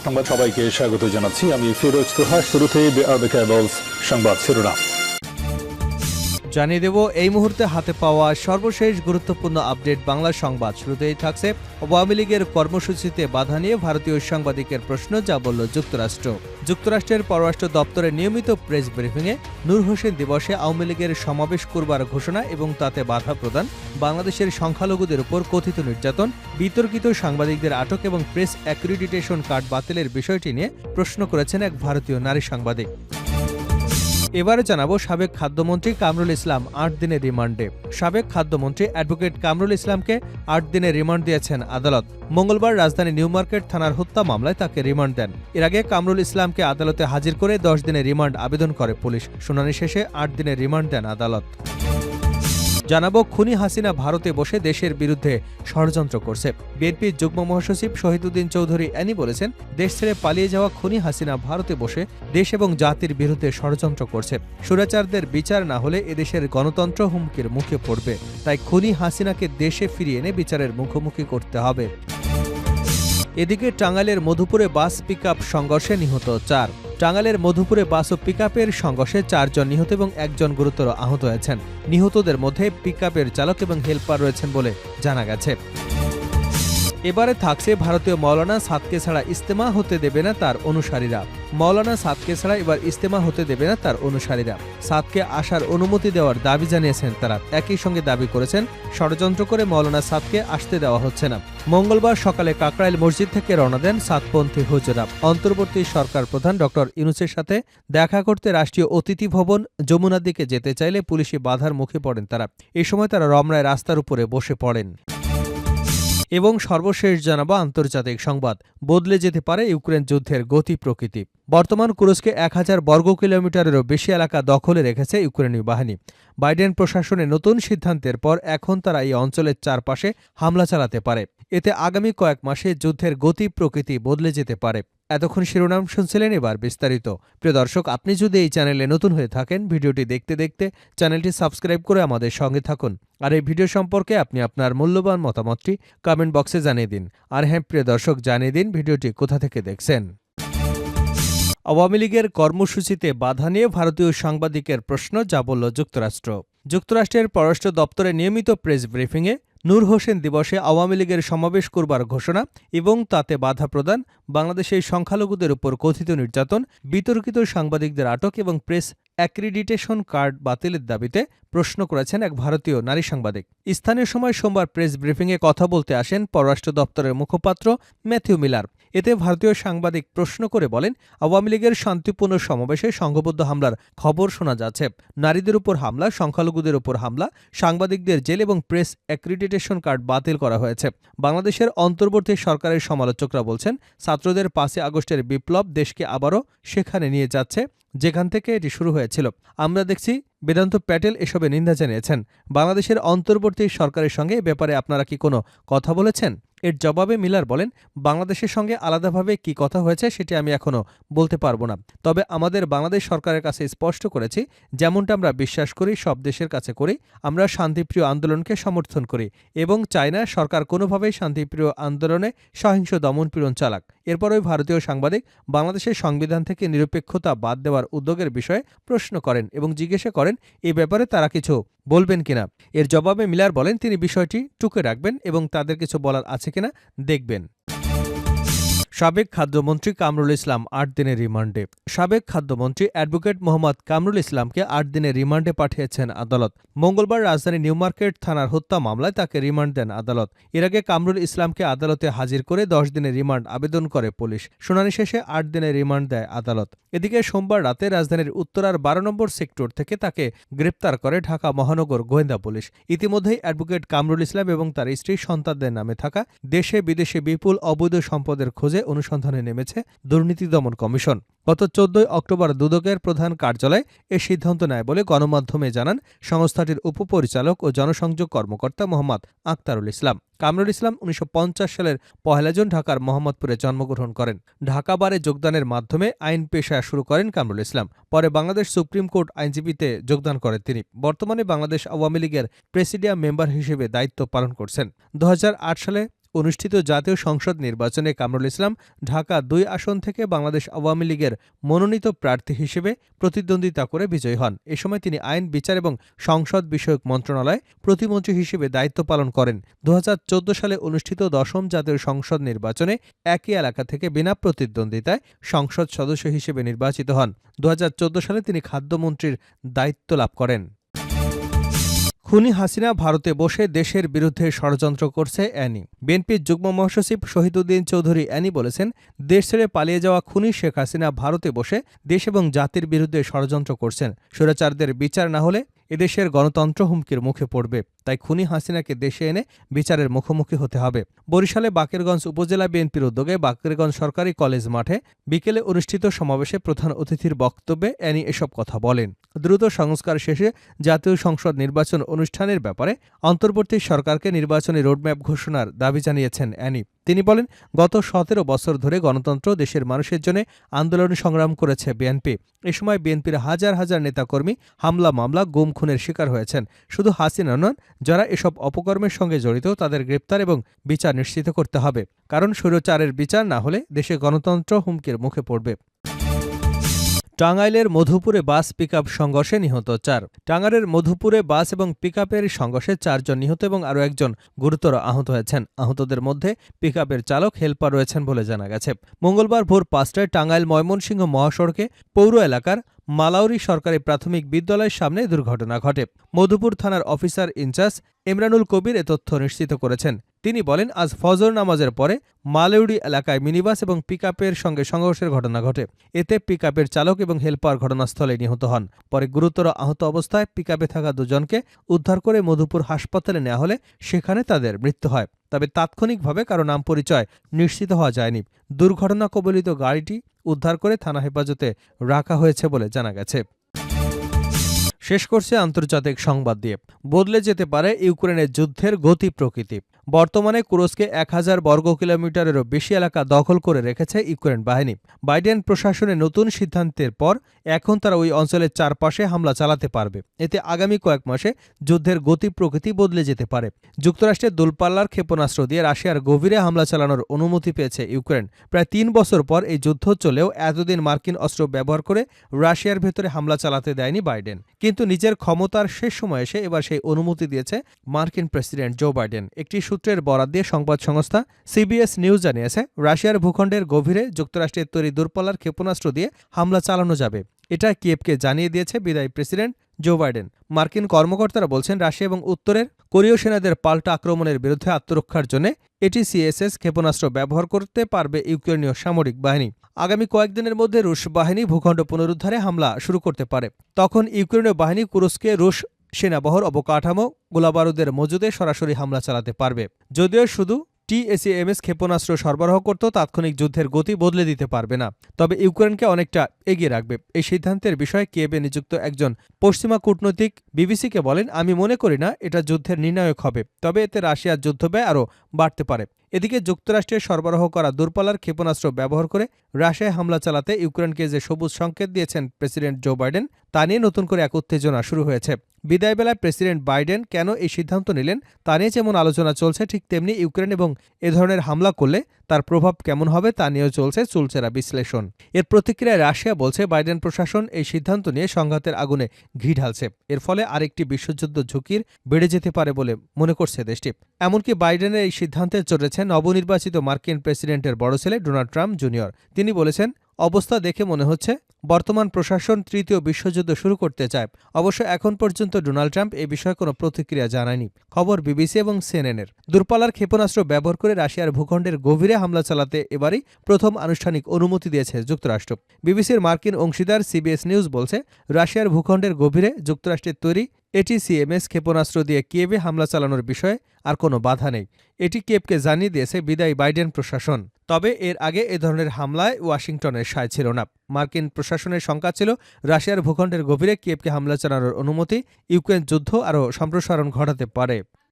সংবাদ সবাইকে স্বাগত জানাচ্ছি। আমি ফিরোজ তোহা। শুরুতেই সংবাদ শিরোনাম জানিয়ে দেব এই মুহূর্তে হাতে পাওয়া সর্বশেষ গুরুত্বপূর্ণ আপডেট বাংলা সংবাদ। শুরুতেই থাকছে আওয়ামী লীগের কর্মসূচিতে বাধা নিয়ে ভারতীয় সাংবাদিকের প্রশ্ন, যা বলল যুক্তরাষ্ট্র। যুক্তরাষ্ট্রের পররাষ্ট্র দপ্তরের নিয়মিত প্রেস ব্রিফিংয়ে নূর হোসেন দিবসে আওয়ামী লীগের সমাবেশ করবার ঘোষণা এবং তাতে বাধা প্রদান, বাংলাদেশের সংখ্যালঘুদের উপর কথিত নির্যাতন, বিতর্কিত সাংবাদিকদের আটক এবং প্রেস অ্যাক্রিডিটেশন কার্ড বাতিলের বিষয়টি নিয়ে প্রশ্ন করেছেন এক ভারতীয় নারী সাংবাদিক। এবারে জানাবো সাবেক খাদ্যমন্ত্রী কামরুল ইসলাম ৮ দিনের রিমান্ডে। সাবেক খাদ্যমন্ত্রী অ্যাডভোকেট কামরুল ইসলামকে ৮ দিনের রিমান্ড দিয়েছেন আদালত। মঙ্গলবার রাজধানী নিউ মার্কেট থানার হত্যা মামলায় তাকে রিমান্ড দেন। এর আগে কামরুল ইসলামকে আদালতে হাজির করে ১০ দিনের রিমান্ড আবেদন করে পুলিশ। শুনানি শেষে ৮ দিনের রিমান্ড দেন আদালত। জানাবো খুনি হাসিনা ভারতে বসে দেশের বিরুদ্ধে ষড়যন্ত্র করছে। বিএনপির যুগ্ম মহাসচিব শহীদুদ্দিন চৌধুরী অ্যানি বলেছেন, দেশ ছেড়ে পালিয়ে যাওয়া খুনি হাসিনা ভারতে বসে দেশ এবং জাতির বিরুদ্ধে ষড়যন্ত্র করছে। স্বৈরাচারদের বিচার না হলে এদেশের গণতন্ত্র হুমকির মুখে পড়বে। তাই খুনি হাসিনাকে দেশে ফিরিয়ে এনে বিচারের মুখোমুখি করতে হবে। এদিকে টাঙ্গাইলের মধুপুরে বাস পিকআপ সংঘর্ষে নিহত ৪। টাঙ্গাইলের মধুপুরে বাস ও পিকআপের সংঘর্ষে ৪ জন নিহত এবং ১ জন গুরুতর আহত হয়েছেন। নিহতদের মধ্যে পিকআপের চালক এবং হেলপার রয়েছেন বলে জানা গেছে। এবারে থাকছে ভারতীয় মৌলানা সাদকে ছাড়া ইস্তেমা হতে দেবে না তার অনুসারীরা। মৌলানা সাদকে ছাড়া এবার ইস্তেমা হতে দেবে না তার অনুসারীরা। সাদকে আসার অনুমতি দেওয়ার দাবি জানিয়েছেন তারা। একই সঙ্গে দাবি করেছেন, ষড়যন্ত্র করে মৌলানা সাদকে আসতে দেওয়া হচ্ছে না। মঙ্গলবার সকালে কাকরাইল মসজিদ থেকে রওনা দেন সাদপন্থী হুজুরা। অন্তর্বর্তী সরকার প্রধান ডক্টর ইউনূসের সাথে দেখা করতে রাষ্ট্রীয় অতিথি ভবন যমুনার দিকে যেতে চাইলে পুলিশি বাধার মুখে পড়েন তারা। এই সময় তারা রমনায় রাস্তার উপরে বসে পড়েন। এবং সর্বশেষ জানাবো আন্তর্জাতিক সংবাদ। বদলে যেতে পারে ইউক্রেন যুদ্ধের গতি প্রকৃতি। বর্তমান কুরস্কে ১,০০০ বর্গ কিলোমিটারেরও বেশি এলাকা দখলে রেখেছে ইউক্রেনীয় বাহিনী। বাইডেন প্রশাসনের নতুন সিদ্ধান্তের পর এখন তারা এই অঞ্চলের চারপাশে হামলা চালাতে পারে। এতে আগামী কয়েক মাসে যুদ্ধের গতি প্রকৃতি বদলে যেতে পারে। এতক্ষণ শিরোনাম শুনছিলেন, এবার বিস্তারিত। প্রিয় দর্শক, আপনি যদি এই চ্যানেলে নতুন হয়ে থাকেন, ভিডিওটি দেখতে দেখতে চ্যানেলটি সাবস্ক্রাইব করে আমাদের সঙ্গে থাকুন। আর এই ভিডিও সম্পর্কে আপনি আপনার মূল্যবান মতামতটি কমেন্ট বক্সে জানিয়ে দিন। আর হ্যাঁ প্রিয় দর্শক, জানিয়ে দিন ভিডিওটি কোথা থেকে দেখছেন। আওয়ামী লীগের কর্মসূচিতে বাধা নিয়ে ভারতীয় সাংবাদিকের প্রশ্ন, যা বলল যুক্তরাষ্ট্র। যুক্তরাষ্ট্রের পররাষ্ট্র দপ্তরের নিয়মিত প্রেস ব্রিফিংয়ে নূর হোসেন দিবসে আওয়ামী লীগের সমাবেশ করবার ঘোষণা এবং তাতে বাধা প্রদান, বাংলাদেশের সংখ্যালঘুদের উপর কথিত নির্যাতন, বিতর্কিত সাংবাদিকদের আটক এবং প্রেস অ্যাক্রিডিটেশন কার্ড বাতিলের দাবিতে প্রশ্ন করেছেন এক ভারতীয় নারী সাংবাদিক। স্থানীয় সময় সোমবার প্রেস ব্রিফিংয়ে কথা বলতে আসেন পররাষ্ট্র দপ্তরের মুখপাত্র ম্যাথিউ মিলার। এতে ভারতীয় সাংবাদিক প্রশ্ন করে বলেন, আওয়ামী লীগের শান্তিপূর্ণ সমাবেশে সংঘবদ্ধ হামলার খবর শোনা যাচ্ছে। নারীদের উপর হামলা, সংখ্যালঘুদের উপর হামলা, সাংবাদিকদের জেল এবং প্রেস অ্যাক্রিডিটেশন কার্ড বাতিল করা হয়েছে। বাংলাদেশের অন্তর্বর্তী সরকারের সমালোচকরা বলছেন, ছাত্রদের ৫ই আগস্টের বিপ্লব দেশকে আবারও সেখানে নিয়ে যাচ্ছে যেখান থেকে এটি শুরু হয়েছিল। আমরা দেখছি বেদান্ত প্যাটেল এসবে নিন্দা জানিয়েছেন। বাংলাদেশের অন্তর্বর্তী সরকারের সঙ্গে এ ব্যাপারে আপনারা কি কোনো কথা বলেছেন? এর জবাবে মিলার বলেন, বাংলাদেশের সঙ্গে আলাদাভাবে কি কথা হয়েছে সেটি আমি এখনও বলতে পারব না। তবে আমাদের বাংলাদেশ সরকারের কাছে স্পষ্ট করেছি, যেমনটা আমরা বিশ্বাস করি, সব দেশের কাছে করি, আমরা শান্তিপ্রিয় আন্দোলনকে সমর্থন করি এবং চাই না সরকার কোনোভাবেই শান্তিপ্রিয় আন্দোলনে সহিংস দমনপীড়ন চালাক। এরপর ওই ভারতীয় সাংবাদিক বাংলাদেশের সংবিধান থেকে নিরপেক্ষতা বাদ দেওয়ার উদ্যোগের বিষয়ে প্রশ্ন করেন এবং জিজ্ঞাসা করেন এ ব্যাপারে তারা কিছু বলবেন কিনা। এর জবাবে মিলার বলেন, তিনি বিষয়টি টুকে রাখবেন এবং তাদের কিছু বলার আছে কিনা দেখবেন। সাবেক খাদ্যমন্ত্রী কামরুল ইসলাম ৮ দিনের রিমান্ডে। সাবেক খাদ্যমন্ত্রী অ্যাডভোকেট মোহাম্মদ কামরুল ইসলামকে ৮ দিনের রিমান্ডে পাঠিয়েছেন আদালত। মঙ্গলবার রাজধানী নিউ মার্কেট থানার হত্যা মামলায় তাকে রিমান্ড দেন আদালত। এর আগে কামরুল ইসলামকে আদালতে হাজির করে ১০ দিনের রিমান্ড আবেদন করে পুলিশ। শুনানি শেষে ৮ দিনের রিমান্ড দেয় আদালত। এদিকে সোমবার রাতে রাজধানীর উত্তরার ১২ নম্বর সেক্টর থেকে তাকে গ্রেপ্তার করে ঢাকা মহানগর গোয়েন্দা পুলিশ। ইতিমধ্যেই অ্যাডভোকেট কামরুল ইসলাম এবং তার স্ত্রী সন্তানদের নামে থাকা দেশে বিদেশে বিপুল অবৈধ সম্পদের খোঁজে অনুসন্ধানে নেমেছে দুর্নীতি দমন কমিশন। গত ১৪ অক্টোবর দুদকের প্রধান কার্যালয় এ সিদ্ধান্ত নেয় বলে গণমাধ্যমে জানান সংস্থাটির উপপরিচালক ও জনসংযোগ কর্মকর্তা মোহাম্মদ আক্তারুল ইসলাম। কামরুল ইসলাম ১৯৫০ সালের ১ জুন ঢাকার মোহাম্মদপুরে জন্মগ্রহণ করেন। ঢাকা বারে যোগদানের মাধ্যমে আইন পেশা শুরু করেন কামরুল ইসলাম। পরে বাংলাদেশ সুপ্রিম কোর্ট আইনজীবীতে যোগদান করেন তিনি। বর্তমানে বাংলাদেশ আওয়ামী লীগের প্রেসিডিয়াম মেম্বার হিসেবে দায়িত্ব পালন করছেন। ২০০৮ সালে অনুষ্ঠিত জাতীয় সংসদ নির্বাচনে কামরুল ইসলাম ঢাকা ২ আসন থেকে বাংলাদেশ আওয়ামী লীগের মনোনীত প্রার্থী হিসেবে প্রতিদ্বন্দ্বিতা করে বিজয়ী হন। এ সময় তিনি আইন, বিচার এবং সংসদ বিষয়ক মন্ত্রণালয়ে প্রতিমন্ত্রী হিসেবে দায়িত্ব পালন করেন। ২০১৪ সালে অনুষ্ঠিত ১০ম জাতীয় সংসদ নির্বাচনে একই এলাকা থেকে বিনা প্রতিদ্বন্দ্বিতায় সংসদ সদস্য হিসেবে নির্বাচিত হন। ২০১৪ সালে তিনি খাদ্যমন্ত্রীর দায়িত্ব লাভ করেন। খুনি হাসিনা ভারতে বসে দেশের বিরুদ্ধে ষড়যন্ত্র করছে অ্যানি। বিএনপির যুগ্ম মহাসচিব শহীদুদ্দিন চৌধুরী অ্যানি বলেছেন, দেশ ছেড়ে পালিয়ে যাওয়া খুনি শেখ হাসিনা ভারতে বসে দেশ এবং জাতির বিরুদ্ধে ষড়যন্ত্র করছেন। স্বৈরাচারদের বিচার না হলে এদেশের গণতন্ত্র হুমকির মুখে পড়বে। তাই খুনি হাসিনাকে দেশে এনে বিচারের মুখোমুখি হতে হবে। বরিশালে বাকেরগঞ্জ উপজেলা বিএনপির উদ্যোগে বাকেরগঞ্জ সরকারি কলেজ মাঠে বিকেলে অনুষ্ঠিত সমাবেশে প্রধান অতিথির বক্তব্যে অ্যানি এসব কথা বলেন। দ্রুত সংস্কার শেষে জাতীয় সংসদ নির্বাচন অনুষ্ঠানের ব্যাপারে অন্তর্বর্তী সরকারকে নির্বাচনী রোডম্যাপ ঘোষণার দাবি জানিয়েছেন অ্যানি। তিনি বলেন, গত ১৭ বছর ধরে গণতন্ত্র দেশের মানুষের জন্য আন্দোলন সংগ্রাম করেছে বিএনপি। এ সময় বিএনপির হাজার হাজার নেতাকর্মী হামলা, মামলা, গুম, খুনের শিকার হয়েছেন। শুধু হাসিনা নন, যারা এসব অপকর্মের সঙ্গে জড়িত তাদের গ্রেপ্তার এবং বিচার নিশ্চিত করতে হবে। কারণ স্বৈরাচারের বিচার না হলে দেশে গণতন্ত্র হুমকির মুখে পড়বে। টাঙ্গাইলের মধুপুরে বাস পিকআপ সংঘর্ষে নিহত ৪। টাঙ্গাইলের মধুপুরে বাস এবং পিকআপের সংঘর্ষে ৪ জন নিহত এবং আরও একজন গুরুতর আহত হয়েছেন। আহতদের মধ্যে পিকআপের চালক, হেলপার রয়েছেন বলে জানা গেছে। মঙ্গলবার ভোর ৫টায় টাঙ্গাইল ময়মনসিংহ মহাসড়কে পৌর এলাকার মালাউরি সরকারি প্রাথমিক বিদ্যালয়ের সামনে দুর্ঘটনা ঘটে। মধুপুর থানার অফিসার ইনচার্জ ইমরানুল কবির এ তথ্য নিশ্চিত করেছেন। তিনি বলেন, আজ ফজর নামাজের পরে মালাউরি এলাকায় মিনিবাস এবং পিকআপের সঙ্গে সংঘর্ষের ঘটনা ঘটে। এতে পিকআপের চালক এবং হেলপার ঘটনাস্থলে নিহত হন। পরে গুরুতর আহত অবস্থায় পিকআপে থাকা দুজনকে উদ্ধার করে মধুপুর হাসপাতালে নেওয়া হলে সেখানে তাদের মৃত্যু হয়। তবে তাৎক্ষণিকভাবে কারো নাম পরিচয় নিশ্চিত হওয়া যায়নি। দুর্ঘটনা কবলিত গাড়িটি উদ্ধার করে থানা হেফাজতে রাখা হয়েছে বলে জানা গেছে। শেষ করছে আন্তর্জাতিক সংবাদ দিয়ে। বদলে যেতে পারে ইউক্রেনের যুদ্ধের গতি প্রকৃতি। বর্তমানে কুরস্কে ১,০০০ বর্গ কিলোমিটারেরও বেশি এলাকা দখল করে রেখেছে ইউক্রেন বাহিনী। বাইডেন প্রশাসনের নতুন সিদ্ধান্তের পর এখন তারা ওই অঞ্চলের চারপাশে হামলা চালাতে পারবে। এতে আগামী কয়েক মাসে যুদ্ধের গতি প্রকৃতি বদলে যেতে পারে। যুক্তরাষ্ট্রের দূরপাল্লার ক্ষেপণাস্ত্র দিয়ে রাশিয়ার গভীরে হামলা চালানোর অনুমতি পেয়েছে ইউক্রেন। প্রায় ৩ বছর পর এই যুদ্ধ চলেও এতদিন মার্কিন অস্ত্র ব্যবহার করে রাশিয়ার ভেতরে হামলা চালাতে দেয়নি বাইডেন। কিন্তু নিজের ক্ষমতার শেষ সময়ে এসে এবার সেই অনুমতি দিয়েছে মার্কিন প্রেসিডেন্ট জো বাইডেন। একটি সূত্রের বরাত দিয়ে সংবাদ সংস্থা সিবিএস নিউজ জানিয়েছে, রাশিয়ার ভূখণ্ডের গভীরে যুক্তরাষ্ট্রের তৈরি দূরপাল্লার ক্ষেপণাস্ত্র দিয়ে হামলা চালানো যাবে। এটা কিয়েভকে জানিয়ে দিয়েছে বিদায়ী প্রেসিডেন্ট জো বাইডেন। মার্কিন কর্মকর্তারা বলছেন, রাশিয়া এবং উত্তরের কোরীয় সেনাদের পাল্টা আক্রমণের বিরুদ্ধে আত্মরক্ষার জন্য এটিসিএসএস ক্ষেপণাস্ত্র ব্যবহার করতে পারবে ইউক্রেনীয় সামরিক বাহিনী। আগামী কয়েকদিনের মধ্যে রুশ বাহিনী ভূখণ্ড পুনরুদ্ধারে হামলা শুরু করতে পারে। তখন ইউক্রেনীয় বাহিনী কুরস্কে রুশ সেনাবহর অবকাঠামো, গোলাবারুদের মজুদে সরাসরি হামলা চালাতে পারবে। যদিও শুধু টিএসএমএস ক্ষেপণাস্ত্র সরবরাহ করত তাৎক্ষণিক যুদ্ধের গতি বদলে দিতে পারবে না, তবে ইউক্রেনকে অনেকটা এগিয়ে রাখবে। এই সিদ্ধান্তের বিষয়ে কিয়েভে নিযুক্ত একজন পশ্চিমা কূটনৈতিক বিবিসিকে বলেন, আমি মনে করি না এটা যুদ্ধের নির্ণায়ক হবে, তবে এতে রাশিয়ার যুদ্ধব্যয় আরও বাড়তে পারে। এদিকে যুক্তরাষ্ট্রের সরবরাহ করা দূরপাল্লার ক্ষেপণাস্ত্র ব্যবহার করে রাশিয়ায় হামলা চালাতে ইউক্রেনকে যে সবুজ সংকেত দিয়েছেন প্রেসিডেন্ট জো বাইডেন, তা নিয়ে নতুন করে এক উত্তেজনা শুরু হয়েছে। বিদায়বেলায় প্রেসিডেন্ট বাইডেন কেন এই সিদ্ধান্ত নিলেন তা নিয়ে যেমন আলোচনা চলছে, ঠিক তেমনি ইউক্রেন এবং এ ধরনের হামলা করলে তার প্রভাব কেমন হবে তা নিয়েও চলছে চুলচেরা বিশ্লেষণ। এর প্রতিক্রিয়ায় রাশিয়া বলছে, বাইডেন প্রশাসন এই সিদ্ধান্ত নিয়ে সংঘাতের আগুনে ঘি ঢালছে। এর ফলে আরেকটি বিশ্বযুদ্ধ ঝুঁকির বেড়ে যেতে পারে বলে মনে করছে দেশটি। এমনকি বাইডেনের এই সিদ্ধান্তে চড়েছেন নবনির্বাচিত মার্কিন প্রেসিডেন্টের বড় ছেলে ডোনাল্ড ট্রাম্প জুনিয়র। তিনি বলেছেন, অবস্থা দেখে মনে হচ্ছে বর্তমান প্রশাসন তৃতীয় বিশ্বযুদ্ধ শুরু করতে চায়। অবশ্য এখন পর্যন্ত ডোনাল্ড ট্রাম্প এ বিষয়ে কোনো প্রতিক্রিয়া জানায়নি। খবর বিবিসি এবং সিএনএনের। দূরপাল্লার ক্ষেপণাস্ত্র ব্যবহার করে রাশিয়ার ভূখণ্ডের গভীরে হামলা চালাতে এবারই প্রথম আনুষ্ঠানিক অনুমতি দিয়েছে যুক্তরাষ্ট্র। বিবিসির মার্কিন অংশীদার সিবিএস নিউজ বলছে, রাশিয়ার ভূখণ্ডের গভীরে যুক্তরাষ্ট্রের তৈরি এটিসিএমএস ক্ষেপণাস্ত্র দিয়ে কিয়েভে হামলা চালানোর বিষয়ে আর কোনো বাধা নেই। এটি কিয়েভকে জানিয়ে দিয়েছে বিদায়ী বাইডেন প্রশাসন। তবে এর আগে এ ধরনের হামলায় ওয়াশিংটনের সায় ছিল না। মার্কিন প্রশাসনের শঙ্কা ছিল, রাশিয়ার ভূখণ্ডের গভীরে কিয়েভকে হামলা চালানোর অনুমতি ইউক্রেন যুদ্ধ আরও সম্প্রসারণ ঘটাতে পারে।